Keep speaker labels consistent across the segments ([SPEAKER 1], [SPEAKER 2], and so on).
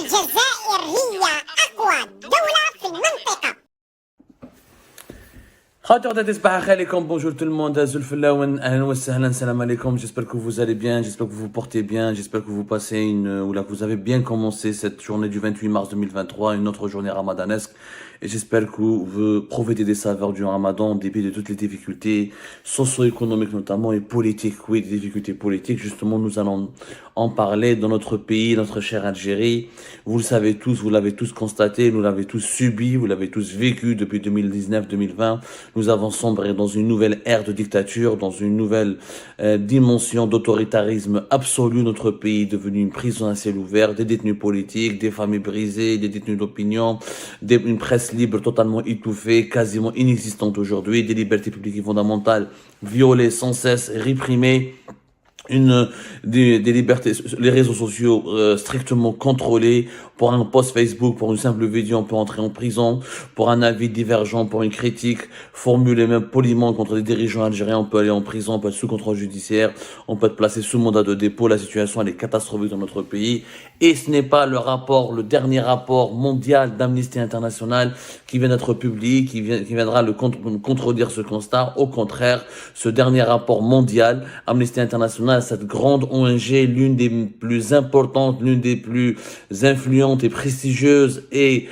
[SPEAKER 1] الجزائر هي أقوى دولة في المنطقة.
[SPEAKER 2] Bonjour tout le monde, salam alaikum, j'espère que vous allez bien, j'espère que vous vous portez bien, j'espère que vous passez que vous avez bien commencé cette journée du 28 mars 2023, une autre journée ramadanesque, et j'espère que vous profitez des saveurs du ramadan en dépit de toutes les difficultés socio-économiques notamment et politiques. Oui, des difficultés politiques, justement nous allons en parler dans notre pays, notre chère Algérie. Vous le savez tous, vous l'avez tous constaté, nous l'avez tous subi, vous l'avez tous vécu depuis 2019-2020. Nous avons sombré dans une nouvelle ère de dictature, dans une nouvelle dimension d'autoritarisme absolu. Notre pays est devenu une prison à ciel ouvert, des détenus politiques, des familles brisées, des détenus d'opinion, une presse libre totalement étouffée, quasiment inexistante aujourd'hui, des libertés publiques et fondamentales violées sans cesse, réprimées. Des libertés, les réseaux sociaux strictement contrôlés. Pour un post Facebook, pour une simple vidéo, on peut entrer en prison. Pour un avis divergent, pour une critique formulée même poliment contre des dirigeants algériens, on peut aller en prison, on peut être sous contrôle judiciaire, on peut être placé sous mandat de dépôt. La situation elle est catastrophique dans notre pays. Et ce n'est pas le dernier rapport mondial d'Amnesty International qui vient d'être publié, qui viendra contredire ce constat. Au contraire, ce dernier rapport mondial, Amnesty International, cette grande ONG, l'une des plus importantes, l'une des plus influentes et prestigieuses et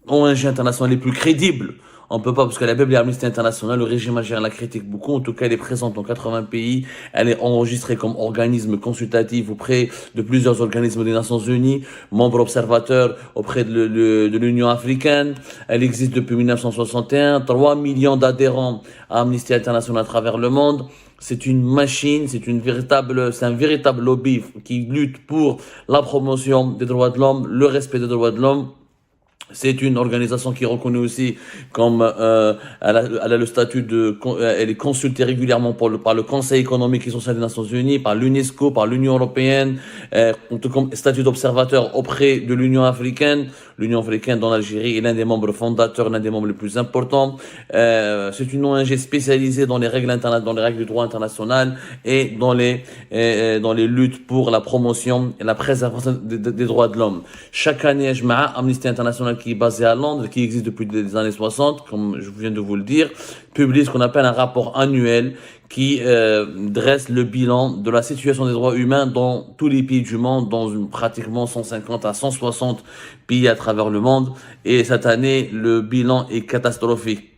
[SPEAKER 2] ONG internationale les plus crédibles. On peut pas, parce que la Bible et l'Amnesty International, le régime algérien la critique beaucoup. En tout cas, elle est présente dans 80 pays. Elle est enregistrée comme organisme consultatif auprès de plusieurs organismes des Nations Unies, membre observateur auprès de l'Union africaine. Elle existe depuis 1961. 3 millions d'adhérents à Amnesty International à travers le monde. C'est une machine, c'est un véritable lobby qui lutte pour la promotion des droits de l'homme, le respect des droits de l'homme. C'est une organisation qui est reconnue aussi comme elle a le statut elle est consultée régulièrement par le Conseil économique et social des Nations Unies, par l'UNESCO, par l'Union européenne, comme statut d'observateur auprès de l'Union africaine. L'Union africaine dans l'Algérie est l'un des membres fondateurs, l'un des membres les plus importants. C'est une ONG spécialisée dans les règles du droit international et dans les luttes pour la promotion et la préservation des droits de l'homme. Chaque année, Amnesty International, qui est basé à Londres, qui existe depuis les années 60, comme je viens de vous le dire, publie ce qu'on appelle un rapport annuel qui dresse le bilan de la situation des droits humains dans tous les pays du monde, dans pratiquement 150 à 160 pays à travers le monde. Et cette année, le bilan est catastrophique.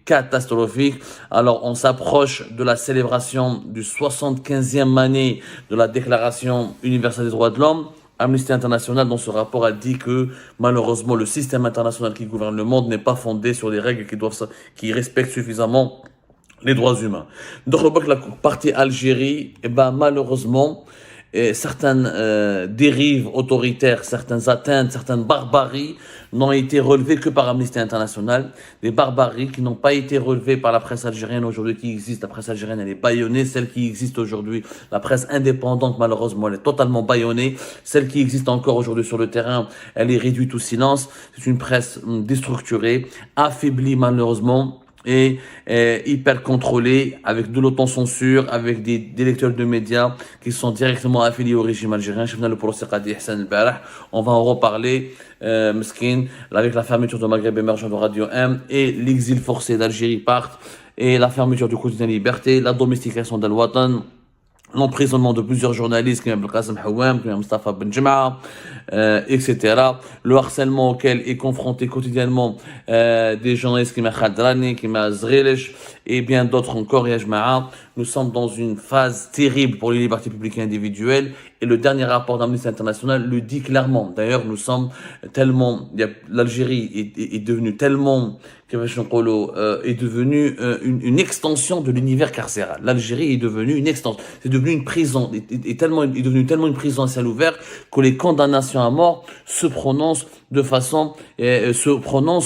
[SPEAKER 2] Alors, on s'approche de la célébration du 75e année de la Déclaration universelle des droits de l'homme. Amnesty International, dans ce rapport, a dit que malheureusement le système international qui gouverne le monde n'est pas fondé sur des règles qui respectent suffisamment les droits humains. Donc, la partie Algérie, malheureusement, certaines dérives autoritaires, certaines atteintes, certaines barbaries n'ont été relevées que par Amnesty International. Des barbaries qui n'ont pas été relevées par la presse algérienne aujourd'hui qui existe. La presse algérienne, elle est bâillonnée. Celle qui existe aujourd'hui, la presse indépendante, malheureusement, elle est totalement bâillonnée. Celle qui existe encore aujourd'hui sur le terrain, elle est réduite au silence. C'est une presse déstructurée, affaiblie malheureusement, et hyper contrôlé, avec de l'autocensure, avec des lecteurs de médias qui sont directement affiliés au régime algérien. Le procès Qadi Hassan al-Barah, on va en reparler, meskin, avec la fermeture de Maghreb émergent de Radio M et l'exil forcé d'Algérie part, et la fermeture du quotidien Liberté, la domestication d'Al-Watan, l'emprisonnement de plusieurs journalistes comme Abdelkasem Houam, comme Mustafa Ben Jem'a, etc. Le harcèlement auquel est confronté quotidiennement des journalistes comme Khadrani, comme Zrilish et bien d'autres encore. Nous sommes dans une phase terrible pour les libertés publiques et individuelles, et le dernier rapport d'Amnesty International le dit clairement. D'ailleurs, l'Algérie est devenue tellement, est devenue une extension de l'univers carcéral. L'Algérie est devenue une extension, c'est devenu une prison, est devenue tellement une prison à ciel ouvert que les condamnations à mort se prononcent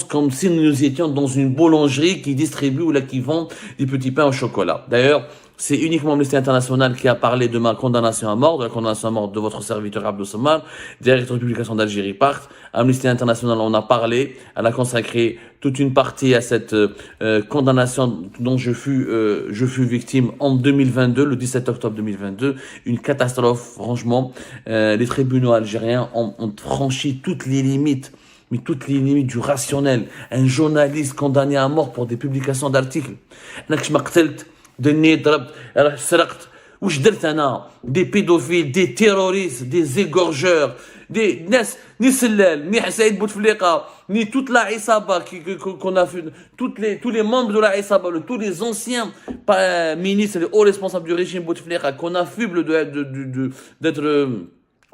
[SPEAKER 2] comme si nous étions dans une boulangerie qui distribue ou là qui vend des petits pains au chocolat. D'ailleurs, c'est uniquement Amnesty International qui a parlé de ma condamnation à mort, de la condamnation à mort de votre serviteur Abdou Sammar, directeur de publication d'Algérie Part. Amnesty International en a parlé, elle a consacré toute une partie à cette condamnation dont je fus victime en 2022, le 17 octobre 2022. Une catastrophe, franchement. Les tribunaux algériens ont franchi toutes les limites, mais toutes les limites du rationnel. Un journaliste condamné à mort pour des publications d'articles. Des pédophiles, des terroristes, des égorgeurs, ni Sellel, ni Saïd Bouteflika, ni toute la Issaba qu'on a fait, tous les membres de la Issaba, tous les anciens ministres, les hauts responsables du régime Bouteflika qu'on affuble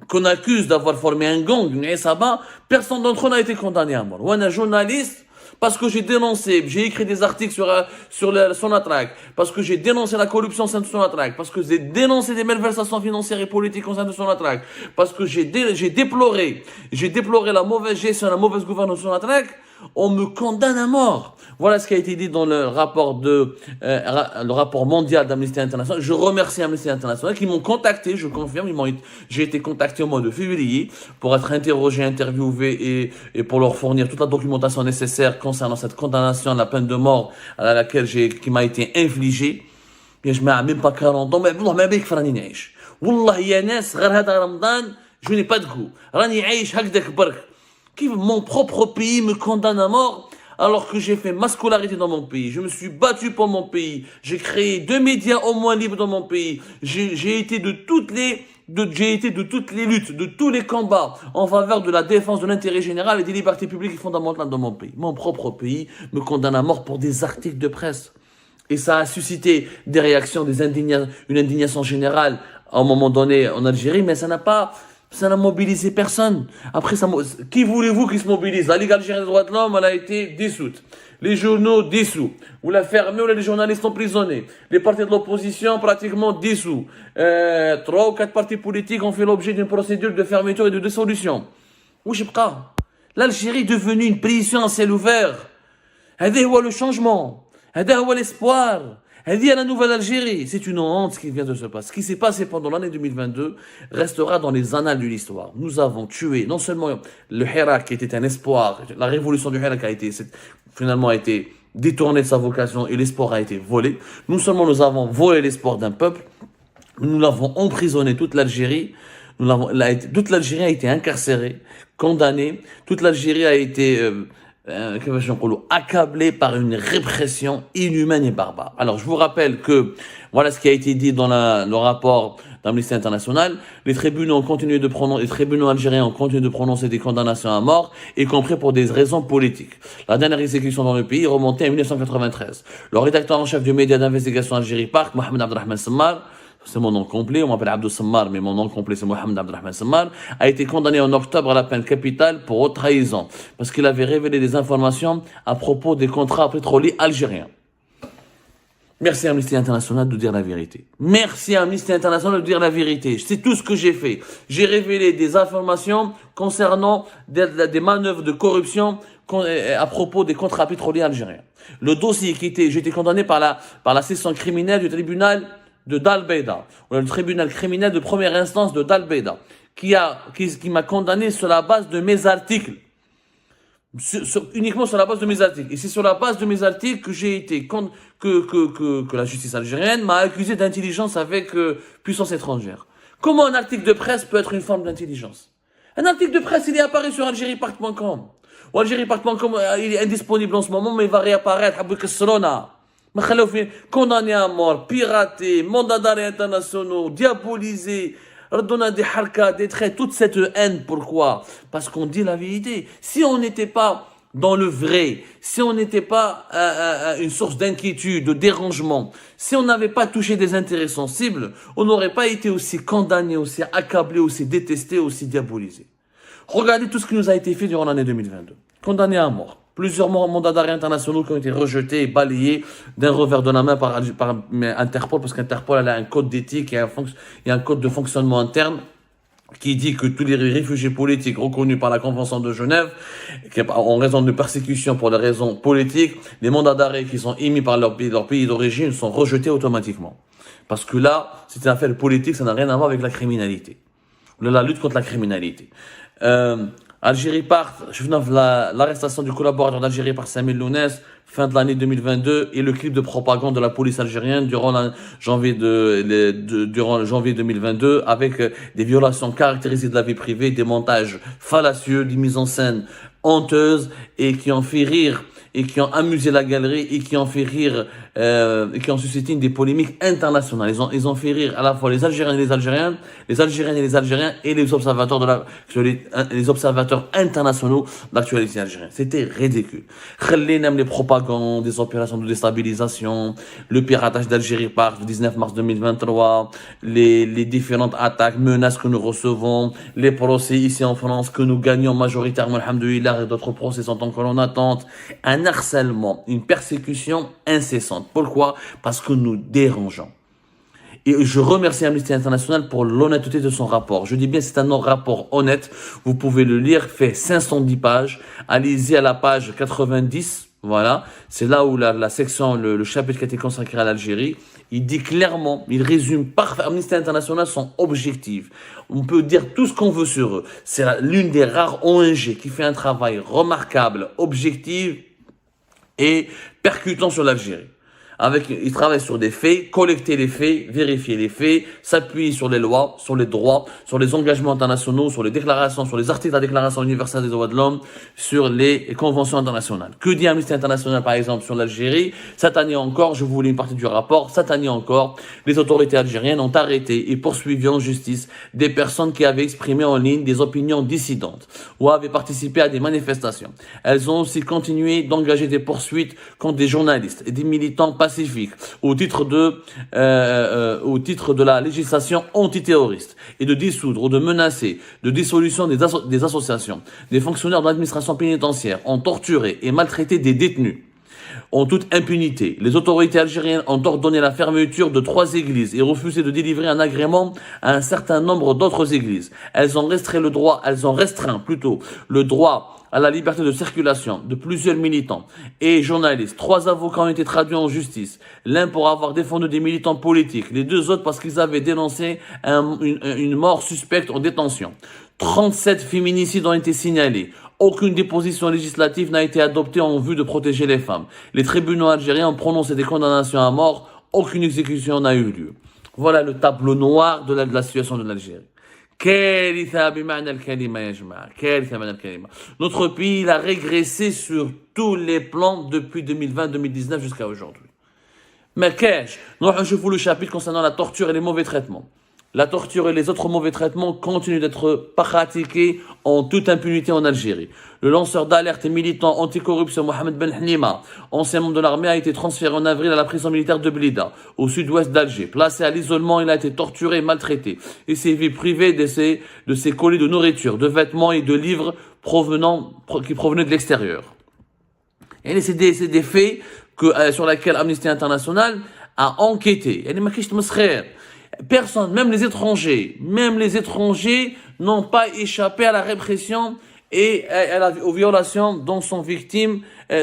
[SPEAKER 2] qu'on accuse d'avoir formé un gang, une Issaba, personne d'entre eux n'a été condamné à mort. Ou un journaliste, parce que j'ai dénoncé, j'ai écrit des articles sur Sonatrach, parce que j'ai dénoncé la corruption au sein de Sonatrach, parce que j'ai dénoncé des malversations financières et politiques au sein de Sonatrach, parce que j'ai déploré la mauvaise gestion, la mauvaise gouvernance de Sonatrach, on me condamne à mort. Voilà ce qui a été dit dans le rapport mondial d'Amnesty International. Je remercie Amnesty International qui m'ont contacté, je confirme, j'ai été contacté au mois de février pour être interrogé, interviewé et pour leur fournir toute la documentation nécessaire concernant cette condamnation à la peine de mort qui m'a été infligée. Bien, je n'ai même pas 40 ans, mais والله ما بيك فراني نعيش. والله يا ناس غير هذا رمضان, je n'ai pas de goût. راني عايش هكذاك برك. Mon propre pays me condamne à mort alors que j'ai fait ma scolarité dans mon pays. Je me suis battu pour mon pays. J'ai créé 2 médias au moins libres dans mon pays. J'ai été de toutes les luttes, de tous les combats en faveur de la défense de l'intérêt général et des libertés publiques et fondamentales dans mon pays. Mon propre pays me condamne à mort pour des articles de presse. Et ça a suscité des réactions, une indignation générale à un moment donné en Algérie, mais ça n'a mobilisé personne. Après, qui voulez-vous qui se mobilise? La Ligue algérienne des droits de l'homme, elle a été dissoute. Les journaux dissous. Ou la fermée, ou les journalistes emprisonnés. Les partis de l'opposition pratiquement dissous. 3 ou 4 partis politiques ont fait l'objet d'une procédure de fermeture et de dissolution. Où je pas? L'Algérie est devenue une prison à ciel ouvert. هذا هو le changement. هذا هو l'espoir. Elle dit à la nouvelle Algérie, c'est une honte ce qui vient de se passer. Ce qui s'est passé pendant l'année 2022 restera dans les annales de l'histoire. Nous avons tué non seulement le Hirak qui était un espoir, la révolution du Hirak finalement a été détournée de sa vocation et l'espoir a été volé. Non seulement nous avons volé l'espoir d'un peuple, nous l'avons emprisonné toute l'Algérie. Toute l'Algérie a été incarcérée, condamnée. Toute l'Algérie a été accablé par une répression inhumaine et barbare. Alors, je vous rappelle que voilà ce qui a été dit dans le rapport d'Amnesty International. Les tribunaux algériens ont continué de prononcer des condamnations à mort, y compris pour des raisons politiques. La dernière exécution dans le pays remontait à 1993. Le rédacteur en chef du média d'investigation Algérie Park, Mohamed Abdelrahman Sammar, c'est mon nom complet, on m'appelle Abdou Sammar, mais mon nom complet c'est Mohamed Abdelrahman Sammar, a été condamné en octobre à la peine capitale pour haute trahison, parce qu'il avait révélé des informations à propos des contrats pétroliers algériens. Merci Amnesty International de dire la vérité. Merci Amnesty International de dire la vérité. C'est tout ce que j'ai fait. J'ai révélé des informations concernant des manœuvres de corruption à propos des contrats pétroliers algériens. Le dossier j'ai été condamné par la section criminelle du tribunal de Dal Beida, ou le tribunal criminel de première instance de Dal Beida, qui m'a condamné sur la base de mes articles. Uniquement sur la base de mes articles. Et c'est sur la base de mes articles que j'ai été que la justice algérienne m'a accusé d'intelligence avec puissance étrangère. Comment un article de presse peut être une forme d'intelligence? Un article de presse, il est apparu sur algériepark.com. Ou algériepark.com, il est indisponible en ce moment, mais il va réapparaître. Condamné à mort, piraté, mandat d'arrêt internationaux, diabolisé, redonner des harkas, des traits, toute cette haine. Pourquoi? Parce qu'on dit la vérité. Si on n'était pas dans le vrai, si on n'était pas une source d'inquiétude, de dérangement, si on n'avait pas touché des intérêts sensibles, on n'aurait pas été aussi condamné, aussi accablé, aussi détesté, aussi diabolisé. Regardez tout ce qui nous a été fait durant l'année 2022. Condamné à mort. Plusieurs mandats d'arrêt internationaux qui ont été rejetés et balayés d'un revers de la main par Interpol, parce qu'Interpol a un code d'éthique et un code de fonctionnement interne qui dit que tous les réfugiés politiques reconnus par la Convention de Genève, en raison de persécution pour des raisons politiques, les mandats d'arrêt qui sont émis par leur pays d'origine sont rejetés automatiquement. Parce que là, c'est une affaire politique, ça n'a rien à voir avec la criminalité. La lutte contre la criminalité. Algérie part, je viens de l'arrestation du collaborateur d'Algérie par Samir Lounès, fin de l'année 2022, et le clip de propagande de la police algérienne durant janvier 2022, avec des violations caractérisées de la vie privée, des montages fallacieux, des mises en scène honteuses, et qui ont fait rire, et qui ont amusé la galerie, et qui ont fait rire, et qui ont suscité des polémiques internationales. Ils ont fait rire à la fois les Algériens et les Algériennes, les Algériennes et les Algériens, et les observateurs les observateurs internationaux de l'actualité algérienne. C'était ridicule. Khalina les propagandes, des opérations de déstabilisation, le piratage d'Algérie par le 19 mars 2023, les différentes attaques, menaces que nous recevons, les procès ici en France que nous gagnons majoritairement, alhamdoulilah, et d'autres procès sont encore en attente, un harcèlement, une persécution incessante. Pourquoi? Parce que nous dérangeons. Et je remercie Amnesty International pour l'honnêteté de son rapport. Je dis bien, c'est un rapport honnête. Vous pouvez le lire, fait 510 pages. Allez-y à la page 90. Voilà. C'est là où la section, le chapitre qui a été consacré à l'Algérie. Il dit clairement, il résume parfaitement. Amnesty International sont objectifs. On peut dire tout ce qu'on veut sur eux. C'est l'une des rares ONG qui fait un travail remarquable, objectif et percutant sur l'Algérie. Ils travaillent sur des faits, collecter les faits, vérifier les faits, s'appuyer sur les lois, sur les droits, sur les engagements internationaux, sur les déclarations, sur les articles de la Déclaration universelle des droits de l'homme, sur les conventions internationales. Que dit Amnesty International, par exemple, sur l'Algérie? Cette année encore, je vous lis une partie du rapport, cette année encore, les autorités algériennes ont arrêté et poursuivi en justice des personnes qui avaient exprimé en ligne des opinions dissidentes ou avaient participé à des manifestations. Elles ont aussi continué d'engager des poursuites contre des journalistes et des militants pacifique au titre de la législation antiterroriste et de dissoudre ou de menacer de dissolution des associations. Des fonctionnaires de l'administration pénitentiaire ont torturé et maltraité des détenus en toute impunité. Les autorités algériennes ont ordonné la fermeture de 3 églises et refusé de délivrer un agrément à un certain nombre d'autres églises. Elles ont restreint le droit à la liberté de circulation de plusieurs militants et journalistes. 3 avocats ont été traduits en justice. L'un pour avoir défendu des militants politiques, les 2 autres parce qu'ils avaient dénoncé une mort suspecte en détention. 37 féminicides ont été signalés. Aucune disposition législative n'a été adoptée en vue de protéger les femmes. Les tribunaux algériens ont prononcé des condamnations à mort. Aucune exécution n'a eu lieu. Voilà le tableau noir de la situation de l'Algérie. Notre pays, il a régressé sur tous les plans depuis 2020-2019 jusqu'à aujourd'hui. Mais je vous le chapitre concernant la torture et les mauvais traitements. La torture et les autres mauvais traitements continuent d'être pratiqués en toute impunité en Algérie. Le lanceur d'alerte et militant anticorruption Mohamed Ben Hnima, ancien membre de l'armée, a été transféré en avril à la prison militaire de Blida, au sud-ouest d'Alger. Placé à l'isolement, il a été torturé et maltraité et s'est vu privé de ses colis de nourriture, de vêtements et de livres qui provenaient de l'extérieur. Et c'est des faits sur lesquels Amnesty International a enquêté. Personne, même les étrangers n'ont pas échappé à la répression et aux violations dont sont victimes,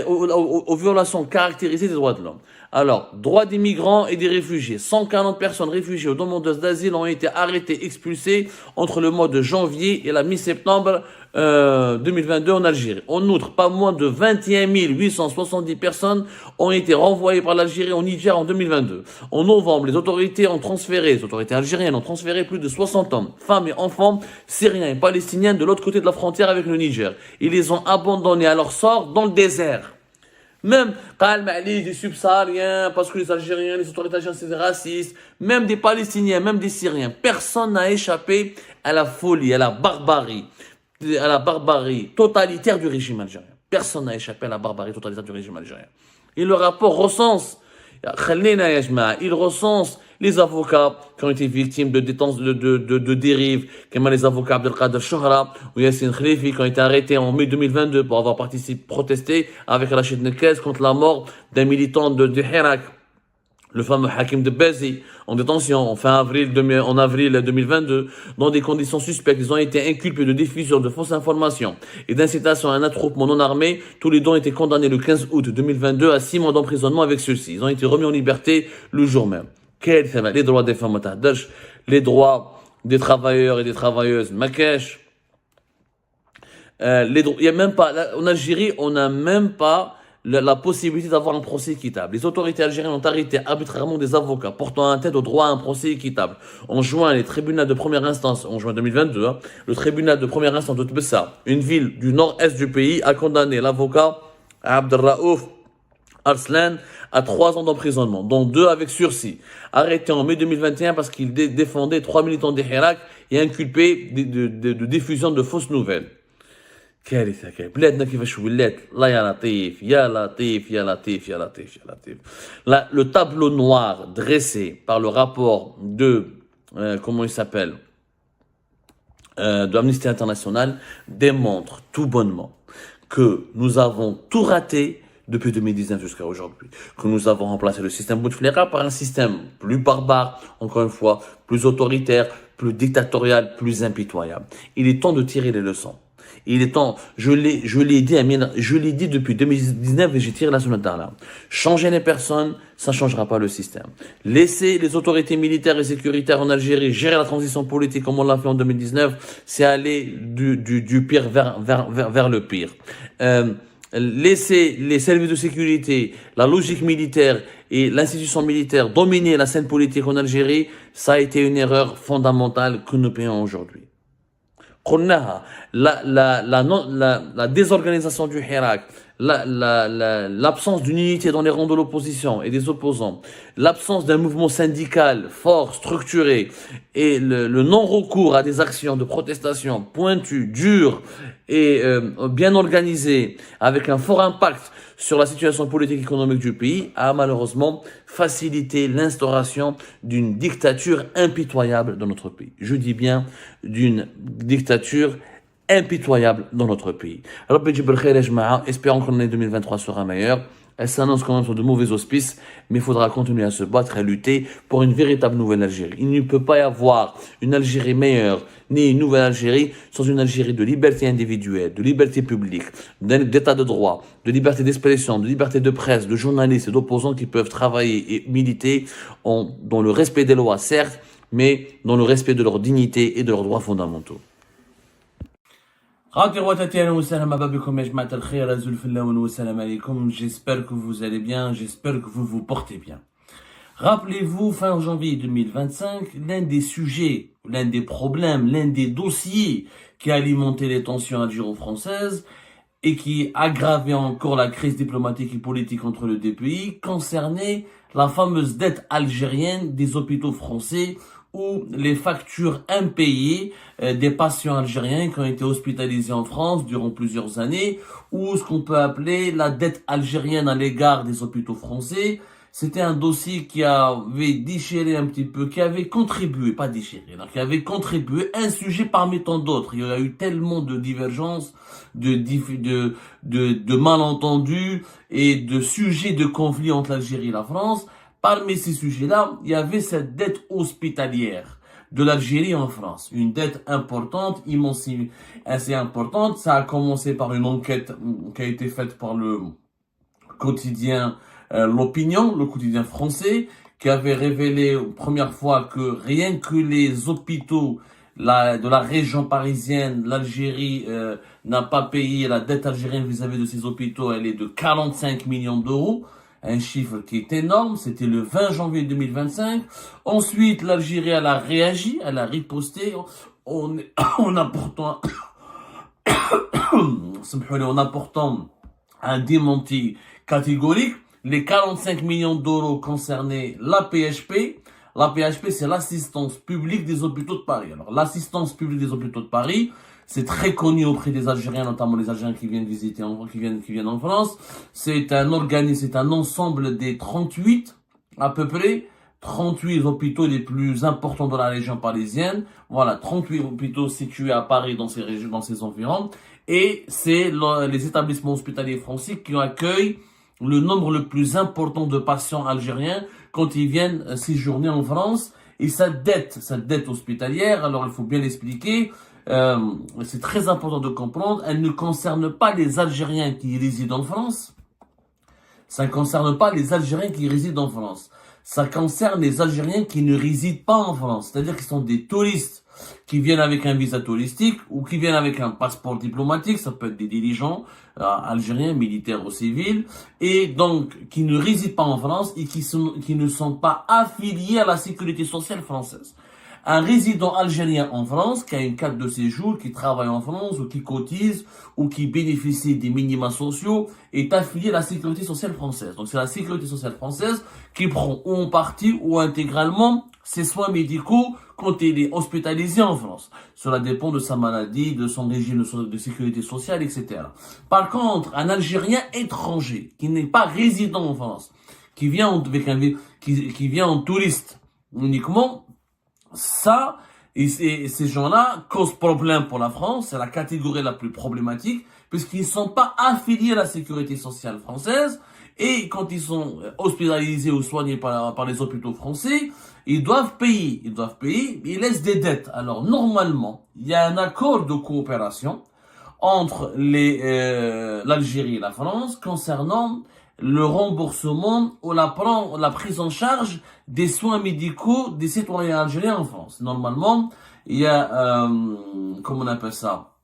[SPEAKER 2] aux violations caractérisées des droits de l'homme. Alors, droits des migrants et des réfugiés. 140 personnes réfugiées ou demandeuses d'asile ont été arrêtées, expulsées entre le mois de janvier et la mi-septembre 2022 en Algérie. En outre, pas moins de 21 870 personnes ont été renvoyées par l'Algérie au Niger en 2022. En novembre, les autorités algériennes ont transféré plus de 60 hommes, femmes et enfants syriens et palestiniens de l'autre côté de la frontière avec le Niger. Ils les ont abandonnés à leur sort dans le désert. Même des subsahariens, parce que les Algériens, les autorités algériennes, c'est des racistes, même des Palestiniens, même des Syriens. Personne n'a échappé à la folie, à la barbarie totalitaire du régime algérien. Personne n'a échappé à la barbarie totalitaire du régime algérien. Et le rapport recense les avocats qui ont été victimes de dérives, comme les avocats Abdelkader Chouhra ou Yassine Khalifi qui ont été arrêtés en mai 2022 pour avoir protesté avec Rachid Nekez contre la mort d'un militant de Hirak, le fameux Hakim de Bézi, en détention en avril 2022, dans des conditions suspectes. Ils ont été inculpés de diffusion de fausses informations et d'incitation à un attroupement non armé. Tous les deux ont été condamnés le 15 août 2022 à 6 mois d'emprisonnement avec ceux-ci. Ils ont été remis en liberté le jour même. Les droits des femmes, les droits des travailleurs et des travailleuses, Marrakech. Il y a même pas, en Algérie, on n'a même pas la possibilité d'avoir un procès équitable. Les autorités algériennes ont arrêté arbitrairement des avocats portant un tête au droit à un procès équitable. En juin, les tribunaux de première instance, en juin 2022, le tribunal de première instance de Tbessa, une ville du nord-est du pays, a condamné l'avocat Abdelraouf Arslan à 3 ans d'emprisonnement, dont 2 avec sursis. Arrêté en mai 2021 parce qu'il défendait 3 militants des Hirak et inculpé de diffusion de fausses nouvelles. كارثة كارثة بلادنا كيفاش ولات الله يا لطيف يا لطيف يا لطيف يا لطيف يا لطيف. Là, le tableau noir dressé par le rapport de comment il s'appelle de Amnesty International démontre tout bonnement que nous avons tout raté depuis 2019 jusqu'à aujourd'hui, que nous avons remplacé le système Bouteflika par un système plus barbare, encore une fois, plus autoritaire, plus dictatorial, plus impitoyable. Il est temps de tirer les leçons. Il est temps, je l'ai dit depuis 2019 et j'ai tiré la sonnette d'alarme. Changer les personnes, ça ne changera pas le système. Laisser les autorités militaires et sécuritaires en Algérie gérer la transition politique comme on l'a fait en 2019, c'est aller du pire vers le pire. Laisser les services de sécurité, la logique militaire et l'institution militaire dominer la scène politique en Algérie, ça a été une erreur fondamentale que nous payons aujourd'hui. La désorganisation du Hirak, l'absence d'une unité dans les rangs de l'opposition et des opposants, l'absence d'un mouvement syndical fort, structuré, et le non-recours à des actions de protestation pointues, dures et bien organisées, avec un fort impact sur la situation politique et économique du pays, a malheureusement facilité l'instauration d'une dictature impitoyable dans notre pays. Je dis bien d'une dictature impitoyable dans notre pays. Espérons que l'année 2023 sera meilleure. Elle s'annonce quand même sur de mauvais auspices, mais il faudra continuer à se battre et à lutter pour une véritable nouvelle Algérie. Il ne peut pas y avoir une Algérie meilleure, ni une nouvelle Algérie, sans une Algérie de liberté individuelle, de liberté publique, d'état de droit, de liberté d'expression, de liberté de presse, de journalistes et d'opposants qui peuvent travailler et militer dans le respect des lois, certes, mais dans le respect de leur dignité et de leurs droits fondamentaux. J'espère que vous allez bien, j'espère que vous vous portez bien. Rappelez-vous, fin janvier 2025, l'un des sujets, l'un des problèmes, l'un des dossiers qui a alimenté les tensions algéro-françaises et qui aggravait encore la crise diplomatique et politique entre les deux pays concernait la fameuse dette algérienne des hôpitaux français ou les factures impayées des patients algériens qui ont été hospitalisés en France durant plusieurs années, ou ce qu'on peut appeler la dette algérienne à l'égard des hôpitaux français. C'était un dossier qui avait déchiré un petit peu, qui avait contribué, pas déchiré, qui avait contribué, un sujet parmi tant d'autres. Il y a eu tellement de divergences, de malentendus et de sujets de conflit entre l'Algérie et la France. Parmi ces sujets-là, il y avait cette dette hospitalière de l'Algérie en France. Une dette importante, immense, assez importante. Ça a commencé par une enquête qui a été faite par le quotidien L'Opinion, le quotidien français, qui avait révélé première fois que rien que les hôpitaux de la région parisienne, l'Algérie n'a pas payé la dette algérienne vis-à-vis de ces hôpitaux. Elle est de 45 millions d'euros. Un chiffre qui est énorme, c'était le 20 janvier 2025. Ensuite, l'Algérie, elle a réagi, elle a riposté en apportant, en apportant un démenti catégorique. Les 45 millions d'euros concernaient la PHP. La PHP, c'est l'assistance publique des hôpitaux de Paris. Alors, l'assistance publique des hôpitaux de Paris, c'est très connu auprès des Algériens, notamment les Algériens qui viennent visiter, qui viennent en France. C'est un organisme, c'est un ensemble des 38, à peu près, 38 hôpitaux les plus importants de la région parisienne. Voilà, 38 hôpitaux situés à Paris, dans ces régions, dans ces environs. Et c'est les établissements hospitaliers français qui accueillent le nombre le plus important de patients algériens quand ils viennent séjourner en France. Et cette dette hospitalière, alors il faut bien l'expliquer, c'est très important de comprendre, elle ne concerne pas les Algériens qui résident en France. Ça ne concerne pas les Algériens qui résident en France. ça concerne les Algériens qui ne résident pas en France, c'est-à-dire qu'ils sont des touristes, qui viennent avec un visa touristique ou qui viennent avec un passeport diplomatique, ça peut être des dirigeants algériens, militaires ou civils, et donc qui ne résident pas en France et qui ne sont pas affiliés à la sécurité sociale française. Un résident algérien en France qui a une carte de séjour, qui travaille en France ou qui cotise ou qui bénéficie des minima sociaux est affilié à la sécurité sociale française. Donc c'est la sécurité sociale française qui prend ou en partie ou intégralement ses soins médicaux quand il est hospitalisé en France. Cela dépend de sa maladie, de son régime de sécurité sociale, etc. Par contre, un Algérien étranger qui n'est pas résident en France, qui vient qui vient en touriste uniquement, ça, et ces gens-là causent problème pour la France, c'est la catégorie la plus problématique, puisqu'ils ne sont pas affiliés à la sécurité sociale française, et quand ils sont hospitalisés ou soignés par les hôpitaux français, ils doivent payer, ils laissent des dettes. Alors normalement, il y a un accord de coopération entre l'Algérie et la France concernant le remboursement ou la prise en charge des soins médicaux des citoyens algériens en France. Normalement, il y a, comment on appelle ça,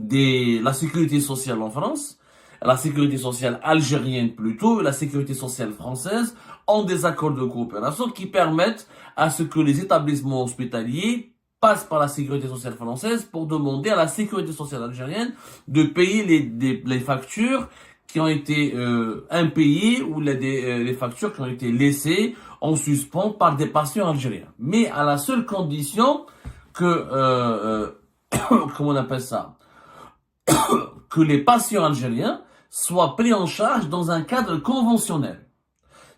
[SPEAKER 2] la sécurité sociale en France, la sécurité sociale algérienne plutôt, et la sécurité sociale française ont des accords de coopération qui permettent à ce que les établissements hospitaliers passent par la sécurité sociale française pour demander à la sécurité sociale algérienne de payer les factures qui ont été impayées ou les factures qui ont été laissées en suspens par des patients algériens. Mais à la seule condition que, comment on appelle ça, que les patients algériens soient pris en charge dans un cadre conventionnel.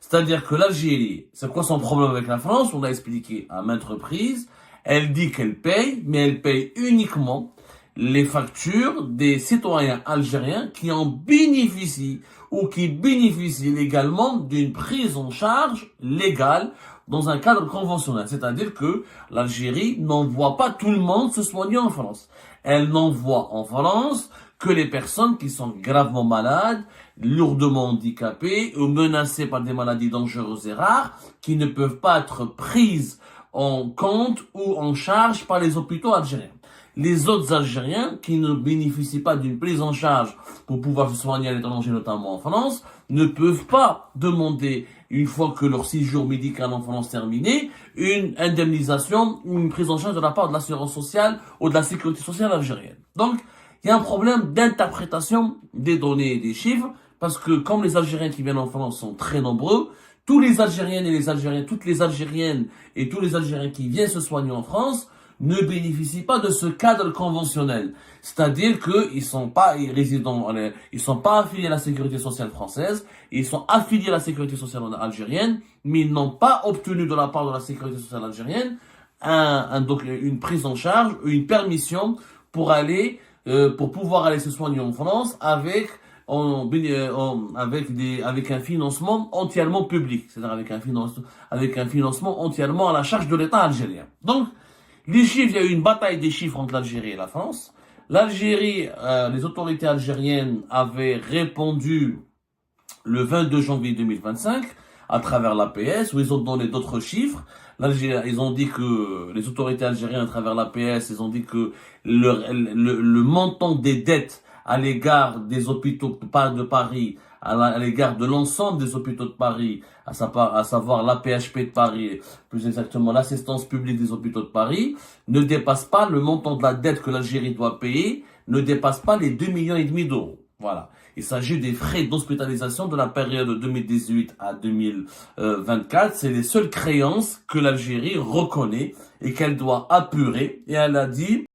[SPEAKER 2] C'est-à-dire que l'Algérie, c'est quoi son problème avec la France? On l'a expliqué à maintes reprises. Elle dit qu'elle paye, mais elle paye uniquement les factures des citoyens algériens qui en bénéficient ou qui bénéficient légalement d'une prise en charge légale dans un cadre conventionnel. C'est-à-dire que l'Algérie n'envoie pas tout le monde se soigner en France. Elle n'envoie en France que les personnes qui sont gravement malades, lourdement handicapées ou menacées par des maladies dangereuses et rares qui ne peuvent pas être prises en compte ou en charge par les hôpitaux algériens. Les autres Algériens qui ne bénéficient pas d'une prise en charge pour pouvoir se soigner à l'étranger, notamment en France, ne peuvent pas demander, une fois que leur séjour médical en France est terminé, une indemnisation ou une prise en charge de la part de l'assurance sociale ou de la sécurité sociale algérienne. Donc, il y a un problème d'interprétation des données et des chiffres, parce que comme les Algériens qui viennent en France sont très nombreux, tous les Algériennes et les Algériens, toutes les Algériennes et tous les Algériens qui viennent se soigner en France ne bénéficient pas de ce cadre conventionnel. C'est-à-dire qu'ils sont pas ils sont pas affiliés à la sécurité sociale française, ils sont affiliés à la sécurité sociale algérienne, mais ils n'ont pas obtenu de la part de la sécurité sociale algérienne donc une prise en charge, une permission pour pouvoir aller se soigner en France avec un financement entièrement public, c'est-à-dire avec un financement entièrement à la charge de l'État algérien. Donc, les chiffres, il y a eu une bataille des chiffres entre l'Algérie et la France. L'Algérie, les autorités algériennes avaient répondu le 22 janvier 2025 à travers l'APS, où ils ont donné d'autres chiffres. Ils ont dit que les autorités algériennes, à travers l'APS, ils ont dit que le montant des dettes à l'égard des hôpitaux de Paris, à l'égard de l'ensemble des hôpitaux de Paris, à savoir l'APHP de Paris, plus exactement l'assistance publique des hôpitaux de Paris, ne dépasse pas le montant de la dette que l'Algérie doit payer, ne dépasse pas les 2,5 millions d'euros. Voilà. Il s'agit des frais d'hospitalisation de la période de 2018 à 2024. C'est les seules créances que l'Algérie reconnaît et qu'elle doit apurer. Et elle a dit